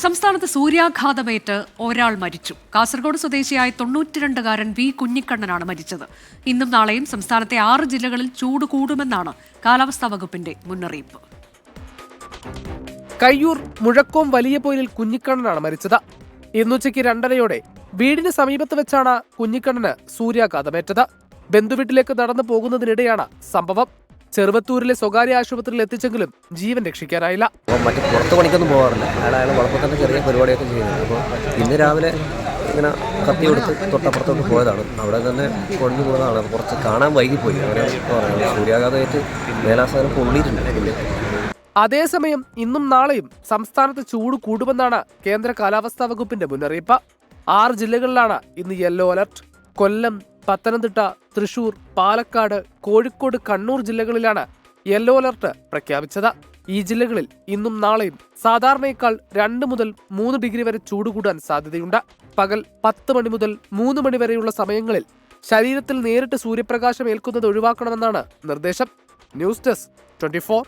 സംസ്ഥാനത്ത് സൂര്യാഘാതമേറ്റ് ഒരാൾ മരിച്ചു. കാസർഗോഡ് സ്വദേശിയായ 92-കാരൻ വി കുഞ്ഞിക്കണ്ണനാണ് മരിച്ചത്. ഇന്നും നാളെയും സംസ്ഥാനത്തെ 6 ജില്ലകളിൽ ചൂട് കൂടുമെന്നാണ് കാലാവസ്ഥാ വകുപ്പിന്റെ മുന്നറിയിപ്പ്. കയ്യൂർ മുഴക്കോം വലിയ പോയിലിൽ കുഞ്ഞിക്കണ്ണനാണ് മരിച്ചത്. ഇന്നുച്ചയ്ക്ക് 2:30-യോടെ വീടിന് സമീപത്ത് വെച്ചാണ് കുഞ്ഞിക്കണ്ണന് സൂര്യാഘാതമേറ്റത്. ബന്ധുവീട്ടിലേക്ക് നടന്നു പോകുന്നതിനിടെയാണ് സംഭവം. ചെറുവത്തൂരിലെ സ്വകാര്യ ആശുപത്രിയിൽ എത്തിച്ചെങ്കിലും ജീവൻ രക്ഷിക്കാനായില്ല. മറ്റു പുറത്ത് പണിക്കൊന്നും പോകാറില്ല. അയാൾ വളപ്പത്തന്നെ ചെറിയ പരിപാടിയൊക്കെ ചെയ്യുന്നത്. അപ്പോൾ ഇന്ന് രാവിലെ ഇങ്ങനെ കത്തി കൊടുത്ത് തൊട്ടപ്പുറത്തോട്ട് പോയതാണ്. അവിടെ തന്നെ കൊണ്ടു പോയതാണ്. കുറച്ച് കാണാൻ വൈകിപ്പോയി. അങ്ങനെ സൂര്യാഘാതമായിട്ട് മേലാസാനം പൊള്ളിയിട്ടുണ്ട്. അതേസമയം ഇന്നും നാളെയും സംസ്ഥാനത്ത് ചൂട് കൂടുമെന്നാണ് കേന്ദ്ര കാലാവസ്ഥാ വകുപ്പിന്റെ മുന്നറിയിപ്പ്. 6 ജില്ലകളിലാണ് ഇന്ന് യെല്ലോ അലർട്ട്. കൊല്ലം, പത്തനംതിട്ട, തൃശൂർ, പാലക്കാട്, കോഴിക്കോട്, കണ്ണൂർ ജില്ലകളിലാണ് യെല്ലോ അലർട്ട് പ്രഖ്യാപിച്ചത്. ഈ ജില്ലകളിൽ ഇന്നും നാളെയും സാധാരണയേക്കാൾ 2 മുതൽ 3 ഡിഗ്രി വരെ ചൂട് കൂടാൻ സാധ്യതയുണ്ട്. പകൽ 10 മണി മുതൽ 3 മണി വരെയുള്ള സമയങ്ങളിൽ ശരീരത്തിൽ നേരിട്ട് സൂര്യപ്രകാശം ഏൽക്കുന്നത് ഒഴിവാക്കണമെന്നാണ് നിർദ്ദേശം. News desk 24.